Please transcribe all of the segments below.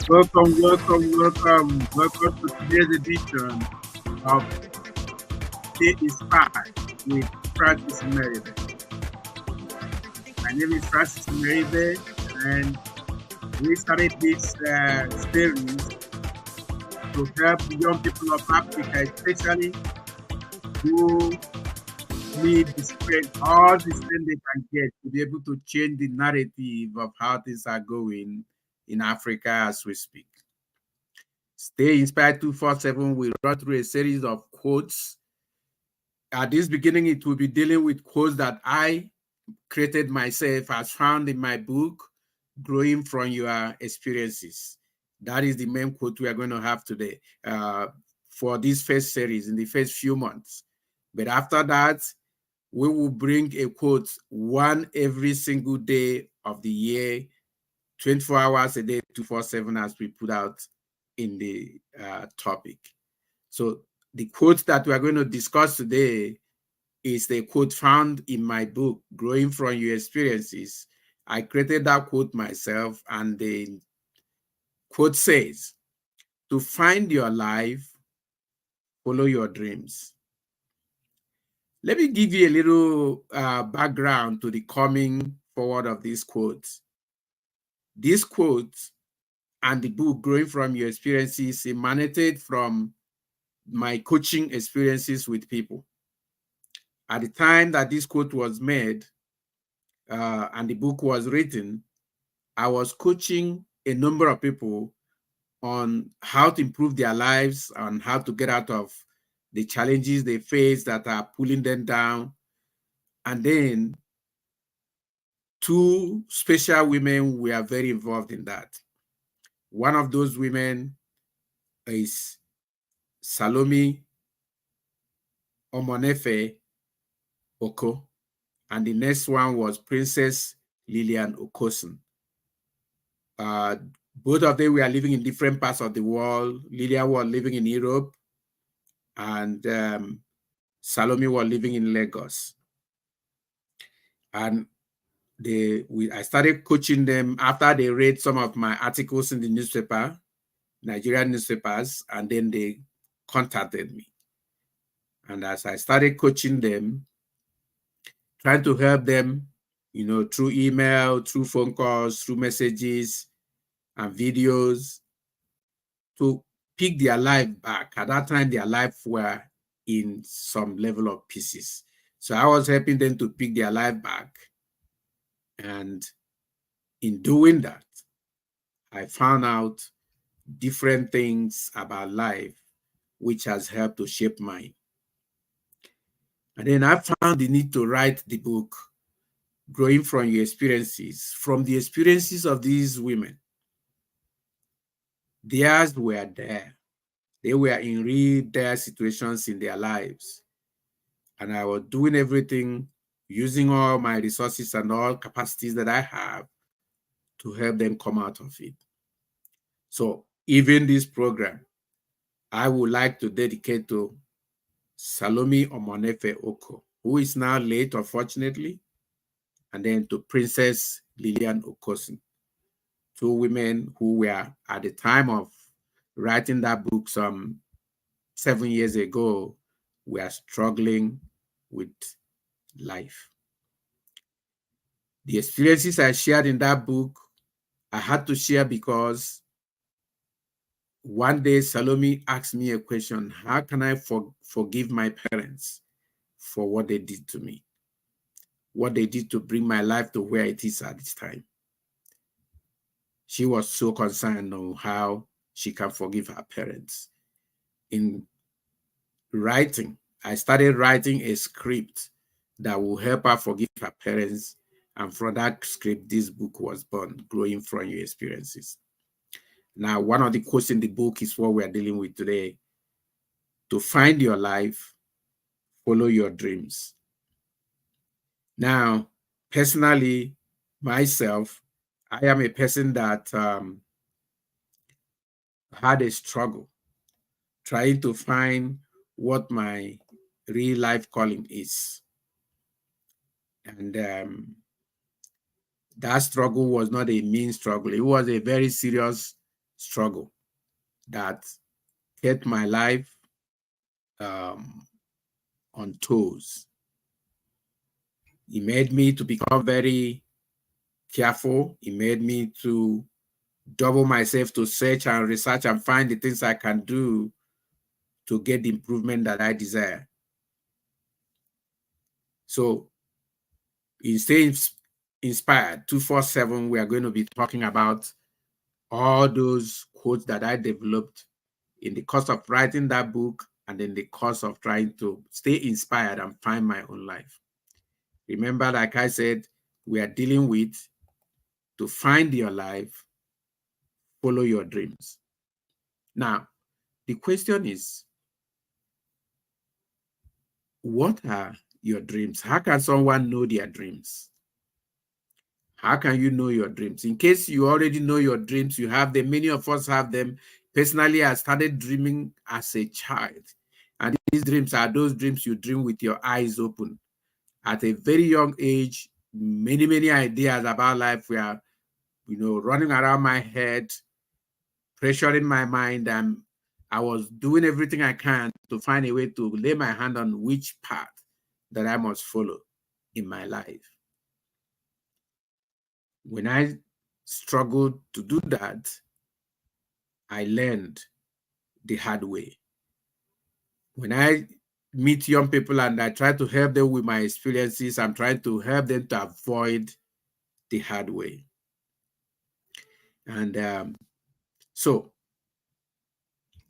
Welcome, welcome to today's edition of Stay Inspired with Francis Nmeribe. My name is Francis Nmeribe, and we started this series to help young people of Africa, especially who need the strength, all the strength they can get to be able to change the narrative of how things are going in Africa as we speak. Stay Inspired 247 will run through a series of quotes. At this beginning, it will be dealing with quotes that I created myself as found in my book, Growing from Your Experiences. That is the main quote we are going to have today for this first series in the first few months. But after that, we will bring a quote one every single day of the year, 24 hours a day, 247, as we put out in the topic. So the quote that we are going to discuss today is the quote found in my book, Growing from Your Experiences. I created that quote myself, and the quote says, "To find your life, follow your dreams." Let me give you a little background to the coming forward of this quote. This quote and the book, Growing from Your Experiences, emanated from my coaching experiences with people. At the time that this quote was made and the book was written, I was coaching a number of people on how to improve their lives and how to get out of the challenges they face that are pulling them down. And then two special women were very involved in that. One of those women is Salome Omonefe Oko, and the next one was Princess Lillian Okosun. Both of them were living in different parts of the world. Lillian was living in Europe, and Salome was living in Lagos. And I started coaching them after they read some of my articles in the newspaper, Nigerian newspapers, and then they contacted me. And as I started coaching them, trying to help them, through email, through phone calls, through messages and videos, to pick their life back. At that time, their life were in some level of pieces. So I was helping them to pick their life back. And in doing that, I found out different things about life, which has helped to shape mine. And then I found the need to write the book, Growing from Your Experiences, from the experiences of these women. Theirs were there. They were in real dire situations in their lives. And I was doing everything, using all my resources and all capacities that I have to help them come out of it. So even this program, I would like to dedicate to Salome Omonefe Oko, who is now late, unfortunately, and then to Princess Lillian Okosun, two women who were, at the time of writing that book some 7 years ago, were struggling with life. The experiences I shared in that book, I had to share because one day Salome asked me a question: how can I forgive my parents for what they did to me, what they did to bring my life to where it is at this time. She was so concerned on how she can forgive her parents. In writing, I started writing a script that will help her forgive her parents. And from that script, this book was born, Growing from Your Experiences. Now, one of the quotes in the book is what we are dealing with today. To find your life, follow your dreams. Now, personally, myself, I am a person that had a struggle trying to find what my real life calling is. And that struggle was not a mean struggle. It was a very serious struggle that kept my life on toes. It made me to become very careful. It made me to double myself to search and research and find the things I can do to get the improvement that I desire. So in Stay Inspired 247, we are going to be talking about all those quotes that I developed in the course of writing that book and in the course of trying to stay inspired and find my own life. Remember, like I said, we are dealing with to find your life, follow your dreams. Now, the question is, what are your dreams? How can someone know their dreams? How can you know your dreams? In case you already know your dreams, you have them. Many of us have them. Personally, I started dreaming as a child. And these dreams are those dreams you dream with your eyes open. At a very young age, many ideas about life were, running around my head, pressuring my mind, and I was doing everything I can to find a way to lay my hand on which path that I must follow in my life. When I struggled to do that, I learned the hard way. When I meet young people and I try to help them with my experiences, I'm trying to help them to avoid the hard way. And so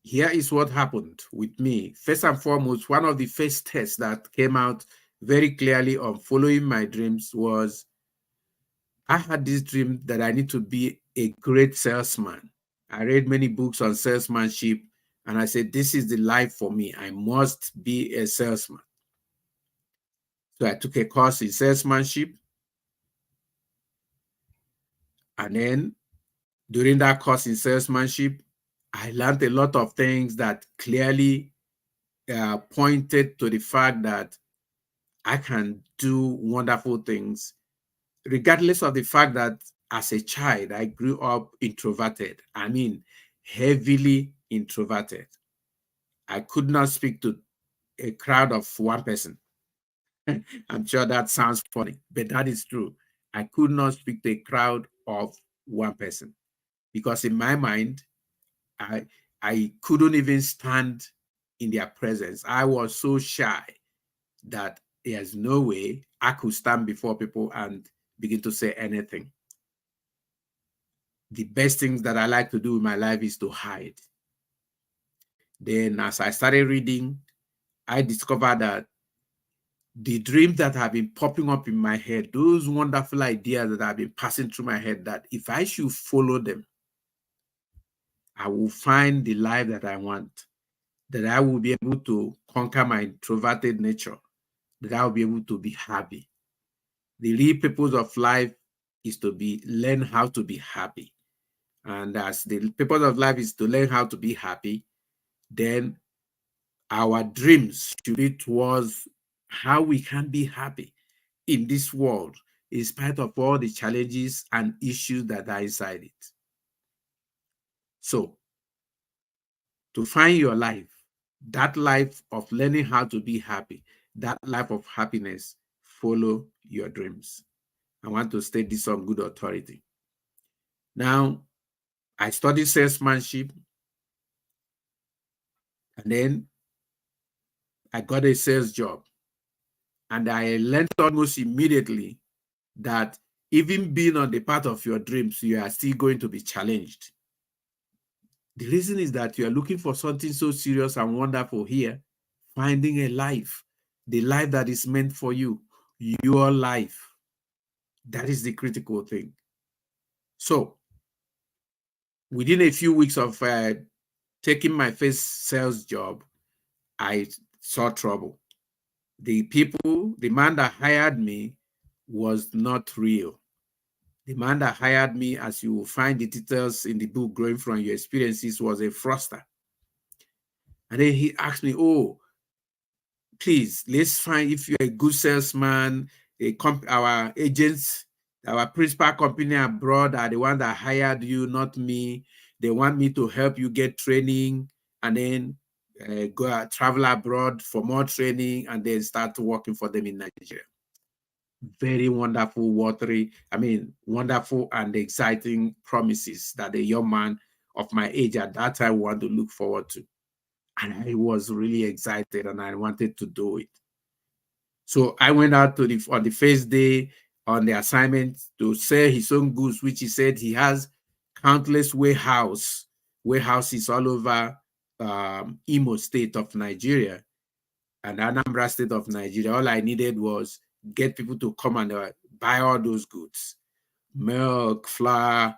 here is what happened with me. First and foremost, one of the first tests that came out very clearly on following my dreams was I had this dream that I need to be a great salesman. I read many books on salesmanship, and I said, this is the life for me. I must be a salesman. So I took a course in salesmanship. And then during that course in salesmanship, I learned a lot of things that clearly pointed to the fact that I can do wonderful things, regardless of the fact that as a child, I grew up introverted. I mean, heavily introverted. I could not speak to a crowd of one person. I'm sure that sounds funny, but that is true. I could not speak to a crowd of one person because in my mind, I couldn't even stand in their presence. I was so shy that there's no way I could stand before people and begin to say anything. The best things that I like to do in my life is to hide. Then as I started reading, I discovered that the dreams that have been popping up in my head, those wonderful ideas that have been passing through my head, that if I should follow them, I will find the life that I want, that I will be able to conquer my introverted nature, that I will be able to be happy. The real purpose of life is to learn how to be happy. And as the purpose of life is to learn how to be happy, then our dreams should be towards how we can be happy in this world, in spite of all the challenges and issues that are inside it. So, to find your life, that life of learning how to be happy, that life of happiness, follow your dreams. I want to state this on good authority. Now, I studied salesmanship, and then I got a sales job. And I learned almost immediately that even being on the path of your dreams, you are still going to be challenged. The reason is that you are looking for something so serious and wonderful here, finding a life, the life that is meant for you, your life. That is the critical thing. So, within a few weeks of taking my first sales job, I saw trouble. The man that hired me was not real. The man that hired me, as you will find the details in the book, Growing from Your Experiences, was a fraudster. And then he asked me, oh, please, let's find, if you're a good salesman, our agents, our principal company abroad are the one that hired you, not me. They want me to help you get training and then go travel abroad for more training and then start working for them in Nigeria. Very wonderful, wonderful and exciting promises that a young man of my age at that time wanted to look forward to. And I was really excited and I wanted to do it. So I went out to on the first day on the assignment to sell his own goods, which he said he has countless warehouses all over Imo State of Nigeria and Anambra State of Nigeria. All I needed was get people to come and buy all those goods. Milk, flour,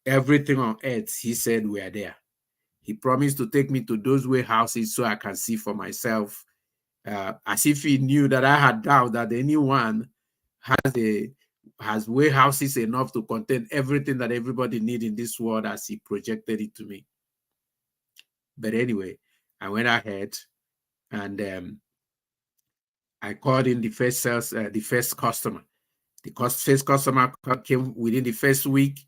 everything on earth, he said, we are there. He promised to take me to those warehouses so I can see for myself, as if he knew that I had doubt that anyone has warehouses enough to contain everything that everybody needs in this world, as he projected it to me. But anyway, I went ahead and I called in the first customer. The first customer came within the first week,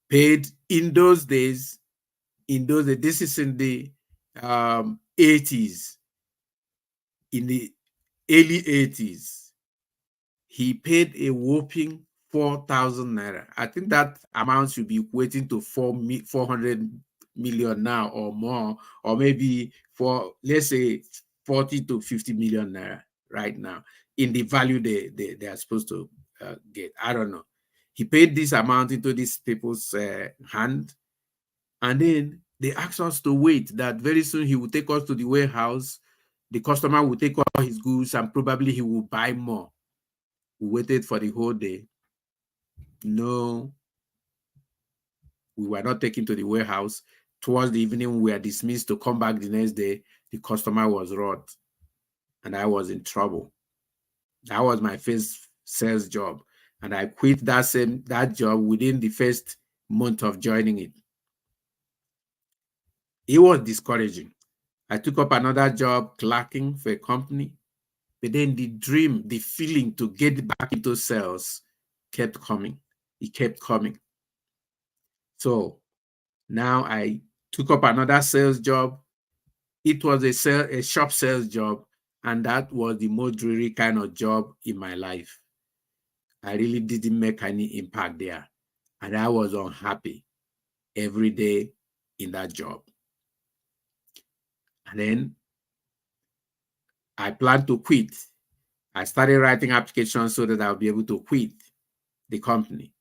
paid in those days. This is in the 80s. In the early 80s, he paid a whopping 4,000 naira. I think that amount should be equating to 400 million now or more, or maybe for, let's say, 40 to 50 million naira right now in the value they are supposed to get. I don't know. He paid this amount into these people's hand, and then they asked us to wait, that very soon he will take us to the warehouse. The customer will take all his goods and probably he will buy more. We waited for the whole day. No, we were not taken to the warehouse. Towards the evening, we were dismissed to come back the next day. The customer was robbed and I was in trouble. That was my first sales job. And I quit that job within the first month of joining it. It was discouraging. I took up another job clerking for a company, but then the dream, the feeling to get back into sales kept coming. It kept coming. So now I took up another sales job. It was a shop sales job, and that was the most dreary kind of job in my life. I really didn't make any impact there, and I was unhappy every day in that job. And then I planned to quit. I started writing applications so that I'll be able to quit the company.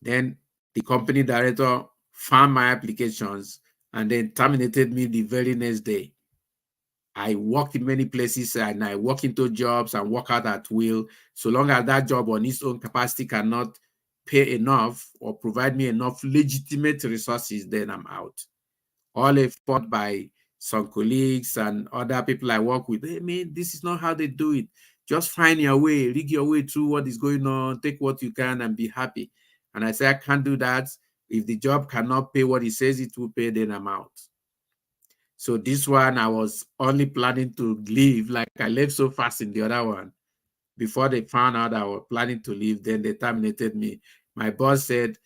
Then the company director found my applications and then terminated me the very next day. I worked in many places and I work into jobs and work out at will. So long as that job on its own capacity cannot pay enough or provide me enough legitimate resources, then I'm out. All effort by some colleagues and other people I work with, hey, man, this is not how they do it. Just find your way, rig your way through what is going on, take what you can and be happy. And I say, I can't do that. If the job cannot pay what it says it will pay, then I'm out. So this one, I was only planning to leave. Like I left so fast in the other one. Before they found out I was planning to leave, then they terminated me. My boss said,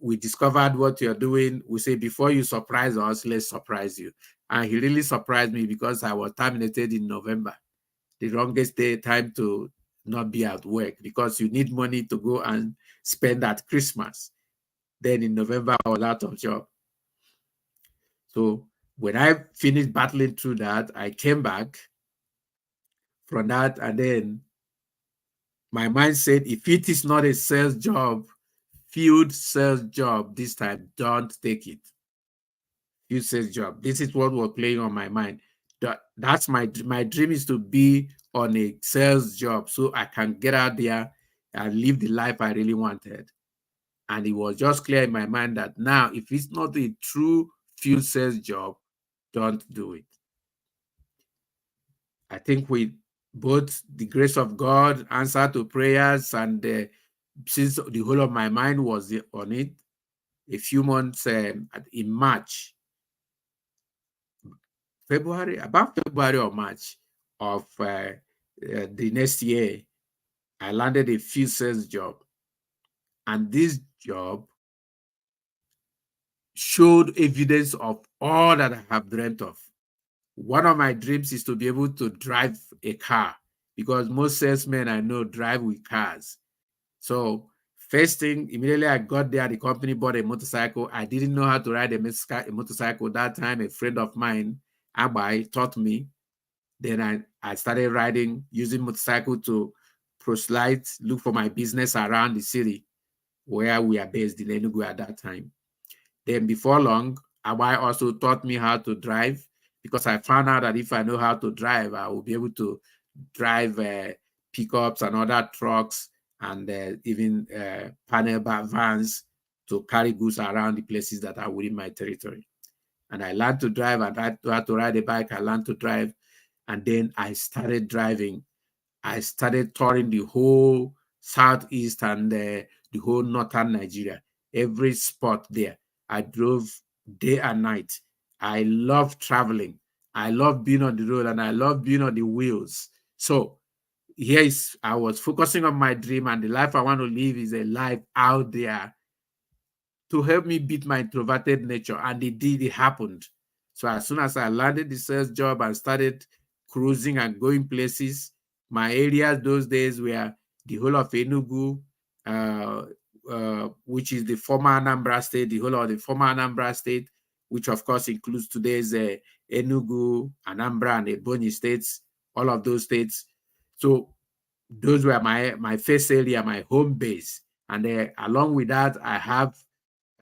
we discovered what you're doing. We say, before you surprise us, let's surprise you. And he really surprised me because I was terminated in November, the longest time to not be at work, because you need money to go and spend at Christmas. Then in November, I was out of job. So when I finished battling through that, I came back from that, and then my mind said, if it is not a sales job, field sales job this time, don't take it. Field sales job. This is what was playing on my mind. That's my dream, is to be on a sales job so I can get out there and live the life I really wanted. And it was just clear in my mind that now, if it's not a true field sales job, don't do it. I think with both the grace of God, answer to prayers, and since the whole of my mind was on it, a few months in March, about February or March of the next year, I landed a field sales job. And this job showed evidence of all that I have dreamt of. One of my dreams is to be able to drive a car, because most salesmen I know drive with cars. So first thing, immediately I got there, the company bought a motorcycle. I didn't know how to ride a motorcycle. That time, a friend of mine, Abai, taught me. Then I started riding, using motorcycle to proselyte, look for my business around the city where we are based in Enugu at that time. Then before long, Abai also taught me how to drive, because I found out that if I know how to drive, I will be able to drive pickups and other trucks, and even panel vans to carry goods around the places that are within my territory. And I learned to drive, and I had to ride a bike. I learned to drive, and then I started driving. I started touring the whole southeast and the whole northern Nigeria, every spot there. I drove day and night. I love traveling. I love being on the road, and I love being on the wheels. So I was focusing on my dream, and the life I want to live is a life out there to help me beat my introverted nature. And it happened. So as soon as I landed the sales job and started cruising and going places, my areas those days were the whole of Enugu, which is the former Anambra State, the whole of the former Anambra State, which of course includes today's Enugu, Anambra, and Ebonyi states, all of those states. So those were my first area, my home base. And along with that, I have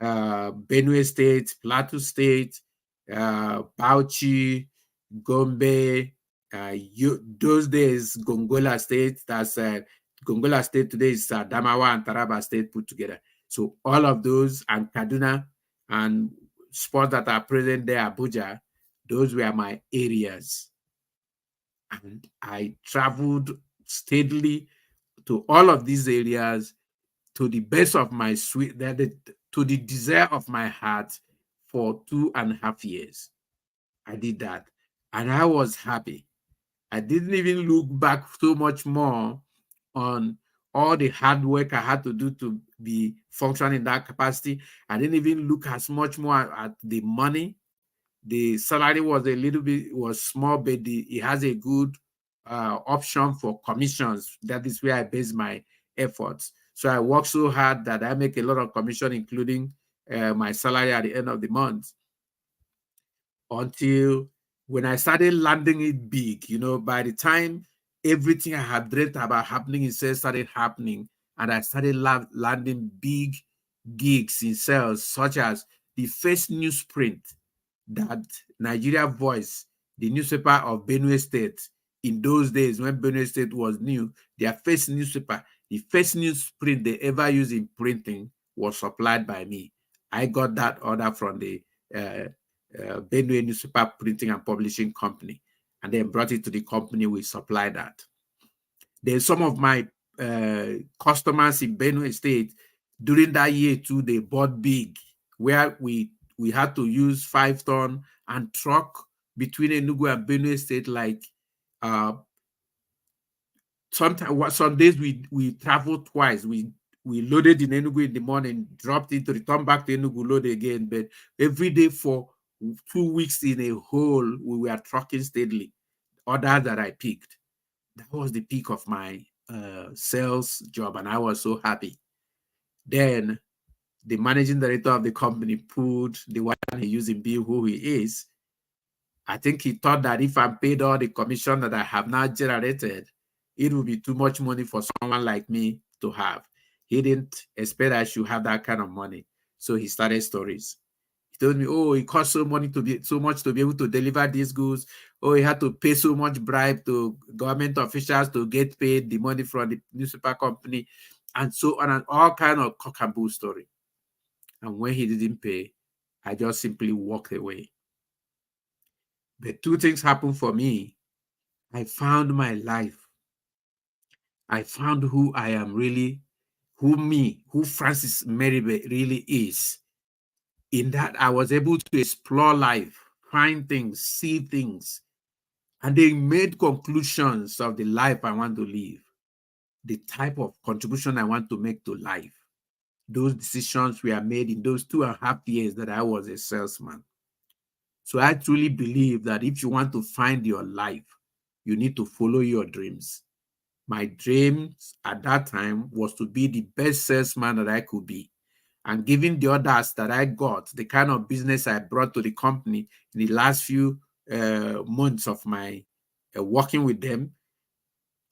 Benue State, Plateau State, Bauchi, Gombe, those days Gongola State. That's Gongola State today is Adamawa and Taraba State put together. So all of those, and Kaduna, and spots that are present there, Abuja, those were my areas. And I traveled steadily to all of these areas, to the best of my to the desire of my heart, for 2.5 years. I did that, and I was happy. I didn't even look back so much more on all the hard work I had to do to be functioning in that capacity. I didn't even look as much more at the money. The salary was small, but it has a good option for commissions. That is where I base my efforts. So I work so hard that I make a lot of commission, including my salary at the end of the month. Until when I started landing it big, by the time everything I had dreamt about happening in sales started happening, and I started landing big gigs in sales, such as the first newsprint that Nigeria Voice, the newspaper of Benue State, in those days when Benue State was new, their first newspaper, the first newsprint they ever used in printing, was supplied by me. I got that order from the Benue Newspaper Printing and Publishing Company, and then brought it to the company. We supplied that. Then some of my customers in Benue State during that year too, they bought big, where we had to use 5-ton and truck between Enugu and Benue State. Like sometimes, some days we traveled twice. We loaded in Enugu in the morning, dropped it, return back to Enugu, load again. But every day for 2 weeks in a whole, we were trucking steadily. Orders that I picked. That was the peak of my sales job, and I was so happy. Then the managing director of the company pulled the one he used in being who he is, I think he thought that if I paid all the commission that I have now generated, it would be too much money for someone like me to have. He didn't expect I should have that kind of money. So he started stories. He told me, oh, it cost so much to be able to deliver these goods. Oh, he had to pay so much bribe to government officials to get paid the money from the newspaper company, and so on, and all kind of cock and bull story. And when he didn't pay, I just simply walked away. But two things happened for me. I found my life. I found who I am really, who Francis Nmeribe really is. In that I was able to explore life, find things, see things, and then made conclusions of the life I want to live, the type of contribution I want to make to life. Those decisions were made in those 2.5 years that I was a salesman. So I truly believe that if you want to find your life, you need to follow your dreams. My dreams at that time was to be the best salesman that I could be. And given the orders that I got, the kind of business I brought to the company in the last few months of my working with them,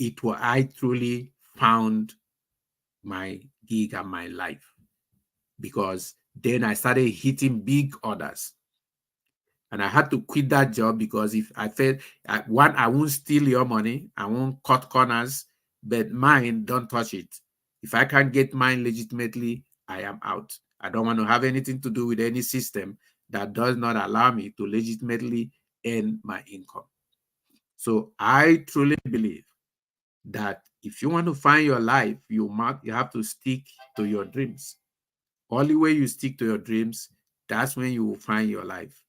I truly found my gig and my life, because then I started hitting big orders. And I had to quit that job because if I felt, one, I won't steal your money, I won't cut corners, but mine, don't touch it. If I can't get mine legitimately, I am out. I don't want to have anything to do with any system that does not allow me to legitimately earn my income. So I truly believe that if you want to find your life, you have to stick to your dreams. Only way you stick to your dreams, that's when you will find your life.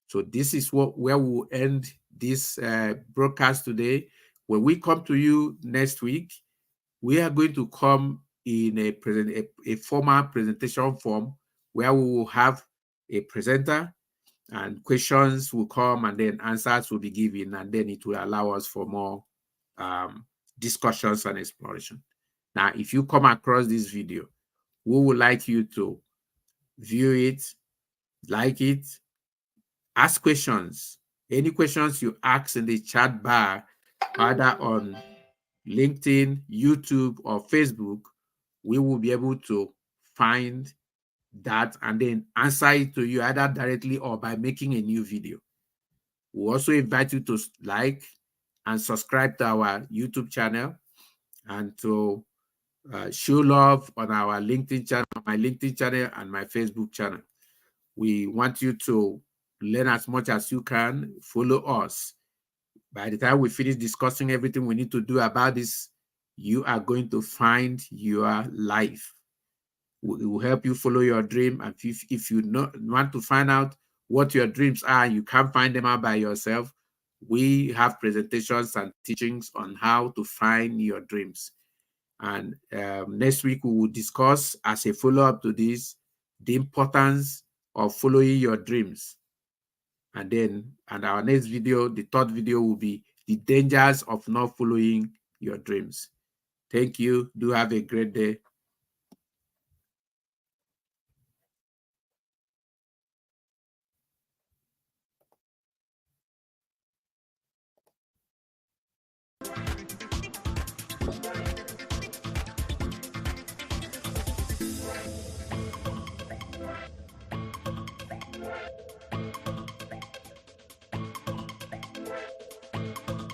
So this is where we will end this broadcast today. When we come to you next week, we are going to come in a formal presentation form where we will have a presenter and questions will come and then answers will be given, and then it will allow us for more discussions and exploration. Now, if you come across this video, we would like you to view it, like it, ask questions. Any questions you ask in the chat bar, either on LinkedIn, YouTube, or Facebook, we will be able to find that and then answer it to you either directly or by making a new video. We also invite you to like and subscribe to our YouTube channel and to show love on our LinkedIn channel, my LinkedIn channel, and my Facebook channel. We want you to learn as much as you can, follow us. By the time we finish discussing everything we need to do about this, you are going to find your life. It will help you follow your dream. And if you want to find out what your dreams are, you can't find them out by yourself, we have presentations and teachings on how to find your dreams. And next week, we will discuss, as a follow-up to this, the importance of following your dreams. And our next video, the third video, will be the dangers of not following your dreams. Thank you. Do have a great day.